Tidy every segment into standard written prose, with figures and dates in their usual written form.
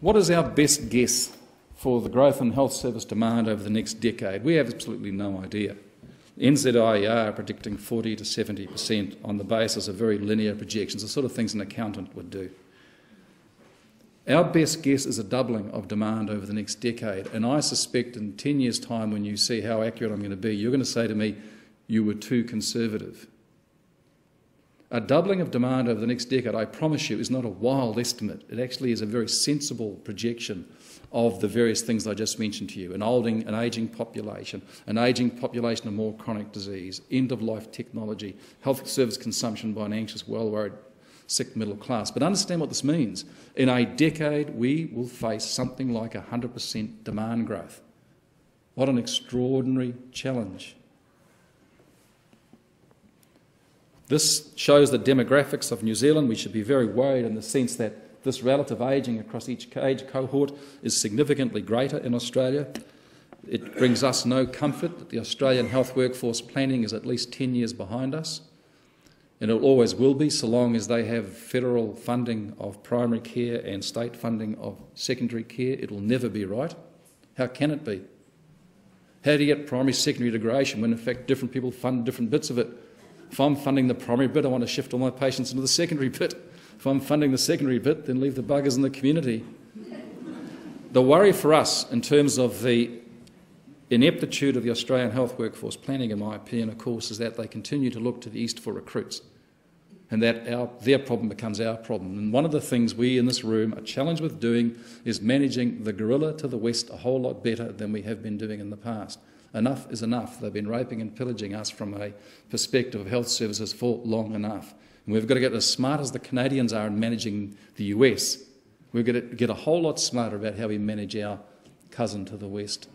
What is our best guess for the growth in health service demand over the next decade? We have absolutely no idea. NZIER are predicting 40 to 70% on the basis of very linear projections, the sort of things an accountant would do. Our best guess is a doubling of demand over the next decade, and I suspect in 10 years' time, when you see how accurate I'm going to be, you're going to say to me, you were too conservative. A doubling of demand over the next decade, I promise you, is not a wild estimate. It actually is a very sensible projection of the various things I just mentioned to you: an ageing population of more chronic disease, end-of-life technology, health service consumption by an anxious, well-worried, sick middle class. But understand what this means. In a decade, we will face something like 100% demand growth. What an extraordinary challenge. This shows the demographics of New Zealand. We should be very worried in the sense that this relative ageing across each age cohort is significantly greater in Australia. It brings us no comfort that the Australian health workforce planning is at least 10 years behind us, and it always will be so long as they have federal funding of primary care and state funding of secondary care. It will never be right. How can it be? How do you get primary secondary integration when in fact different people fund different bits of it? If I'm funding the primary bit, I want to shift all my patients into the secondary bit. If I'm funding the secondary bit, then leave the buggers in the community. The worry for us in terms of the ineptitude of the Australian health workforce planning, in my opinion, of course, is that they continue to look to the east for recruits, and that their problem becomes our problem. And one of the things we in this room are challenged with doing is managing the gorilla to the west a whole lot better than we have been doing in the past. Enough is enough. They've been raping and pillaging us from a perspective of health services for long enough. And we've got to get as smart as the Canadians are in managing the US. We've got to get a whole lot smarter about how we manage our cousin to the west.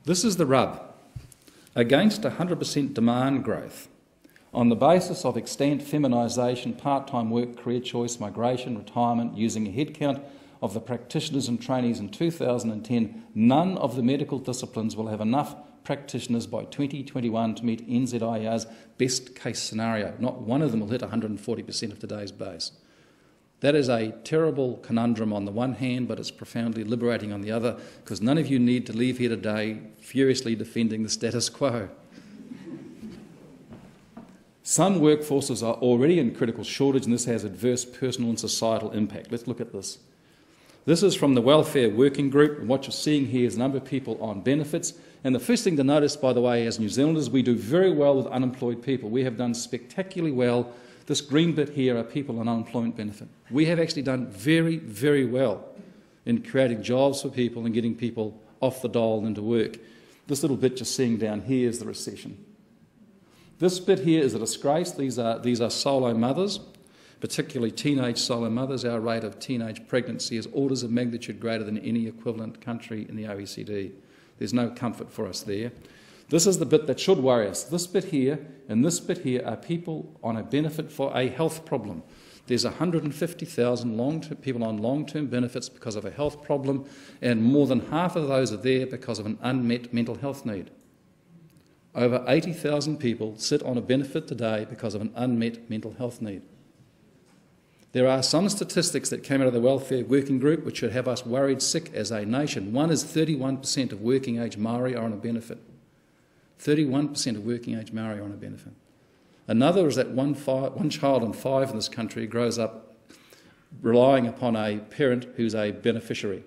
This is the rub. Against 100% demand growth, on the basis of extent, feminisation, part-time work, career choice, migration, retirement, using a headcount of the practitioners and trainees in 2010, none of the medical disciplines will have enough practitioners by 2021 to meet NZIER's best case scenario. Not one of them will hit 140% of today's base. That is a terrible conundrum on the one hand, but it's profoundly liberating on the other, because none of you need to leave here today furiously defending the status quo. Some workforces are already in critical shortage, and this has adverse personal and societal impact. Let's look at this. This is from the Welfare Working Group, and what you're seeing here is a number of people on benefits. And the first thing to notice, by the way, as New Zealanders, we do very well with unemployed people. We have done spectacularly well. This green bit here are people on unemployment benefit. We have actually done very, very well in creating jobs for people and getting people off the dole and into work. This little bit you're seeing down here is the recession. This bit here is a disgrace. These are solo mothers, particularly teenage solo mothers. Our rate of teenage pregnancy is orders of magnitude greater than any equivalent country in the OECD. There's no comfort for us there. This is the bit that should worry us. This bit here and this bit here are people on a benefit for a health problem. There's 150,000 people on long-term benefits because of a health problem, and more than half of those are there because of an unmet mental health need. Over 80,000 people sit on a benefit today because of an unmet mental health need. There are some statistics that came out of the Welfare Working Group which should have us worried sick as a nation. One is 31% of working age Maori are on a benefit. 31% of working age Maori are on a benefit. Another is that one child in 5 in this country grows up relying upon a parent who's a beneficiary.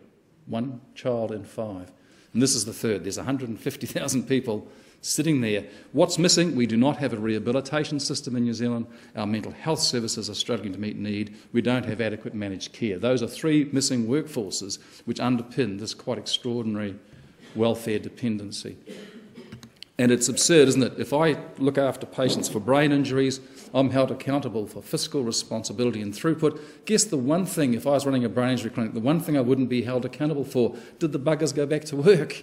1 child in 5. And this is the third. There's 150,000 people sitting there. What's missing? We do not have a rehabilitation system in New Zealand. Our mental health services are struggling to meet need. We don't have adequate managed care. Those are 3 missing workforces which underpin this quite extraordinary welfare dependency. And it's absurd, isn't it? If I look after patients for brain injuries, I'm held accountable for fiscal responsibility and throughput. Guess the one thing, if I was running a brain injury clinic, the one thing I wouldn't be held accountable for, did the buggers go back to work?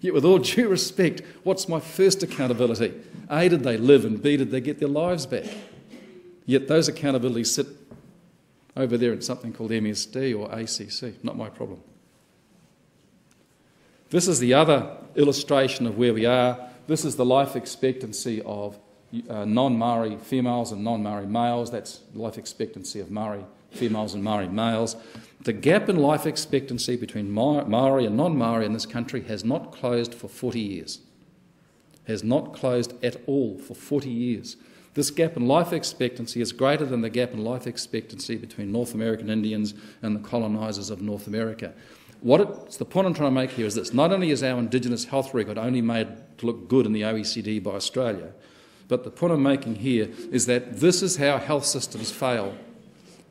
Yet with all due respect, what's my first accountability? A, did they live, and B, did they get their lives back? Yet those accountabilities sit over there in something called MSD or ACC, not my problem. This is the other illustration of where we are. This is the life expectancy of non-Maori females and non-Maori males. That's life expectancy of Maori females and Maori males. The gap in life expectancy between Maori and non-Maori in this country has not closed for 40 years. Has not closed at all for 40 years. This gap in life expectancy is greater than the gap in life expectancy between North American Indians and the colonisers of North America. The point I'm trying to make here is this: not only is our Indigenous health record only made to look good in the OECD by Australia, but the point I'm making here is that this is how health systems fail.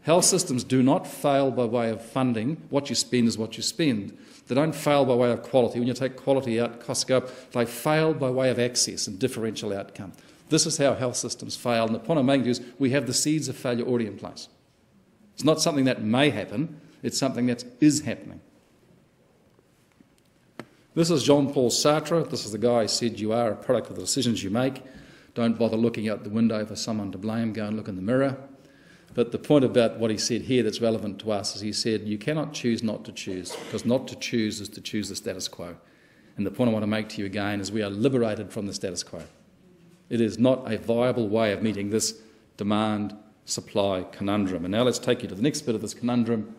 Health systems do not fail by way of funding. What you spend is what you spend. They don't fail by way of quality. When you take quality out, costs go up. They fail by way of access and differential outcome. This is how health systems fail. And the point I'm making is we have the seeds of failure already in place. It's not something that may happen. It's something that is happening. This is Jean-Paul Sartre. This is the guy who said you are a product of the decisions you make. Don't bother looking out the window for someone to blame. Go and look in the mirror. But the point about what he said here that's relevant to us is he said you cannot choose not to choose, because not to choose is to choose the status quo. And the point I want to make to you again is we are liberated from the status quo. It is not a viable way of meeting this demand-supply conundrum. And now let's take you to the next bit of this conundrum.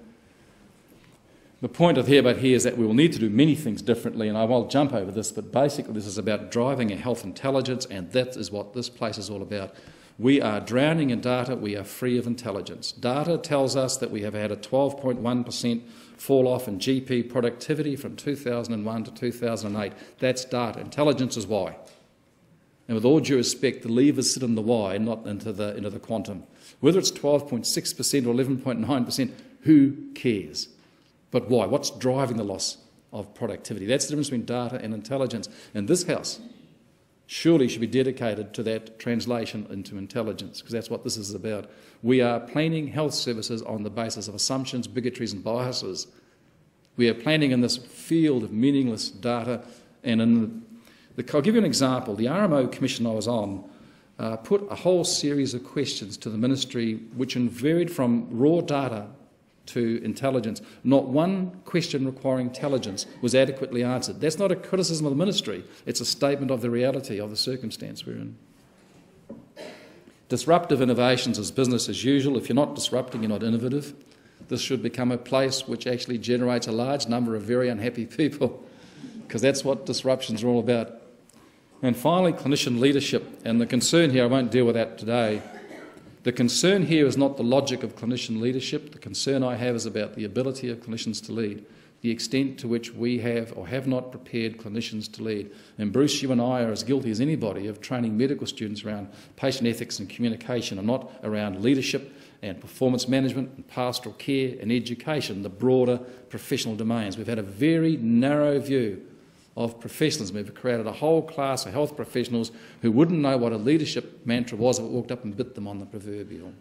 The point of here is that we will need to do many things differently, and I will jump over this, but basically this is about driving a health intelligence, and that is what this place is all about. We are drowning in data, we are free of intelligence. Data tells us that we have had a 12.1% fall off in GP productivity from 2001 to 2008. That's data. Intelligence is why. And with all due respect, the levers sit in the why, not into the quantum. Whether it's 12.6% or 11.9%, who cares? But why? What's driving the loss of productivity? That's the difference between data and intelligence. And this House surely should be dedicated to that translation into intelligence, because that's what this is about. We are planning health services on the basis of assumptions, bigotries and biases. We are planning in this field of meaningless data. And I'll give you an example. The RMO commission I was on put a whole series of questions to the ministry which varied from raw data to intelligence. Not one question requiring intelligence was adequately answered. That's not a criticism of the ministry. It's a statement of the reality of the circumstance we're in. Disruptive innovations is business as usual. If you're not disrupting, you're not innovative. This should become a place which actually generates a large number of very unhappy people, because that's what disruptions are all about. And finally, clinician leadership. And the concern here, I won't deal with that today. The concern here is not the logic of clinician leadership. The concern I have is about the ability of clinicians to lead, the extent to which we have or have not prepared clinicians to lead. And Bruce, you and I are as guilty as anybody of training medical students around patient ethics and communication, and not around leadership and performance management and pastoral care and education, the broader professional domains. We've had a very narrow view of professionalism. We've created a whole class of health professionals who wouldn't know what a leadership mantra was if it walked up and bit them on the proverbial.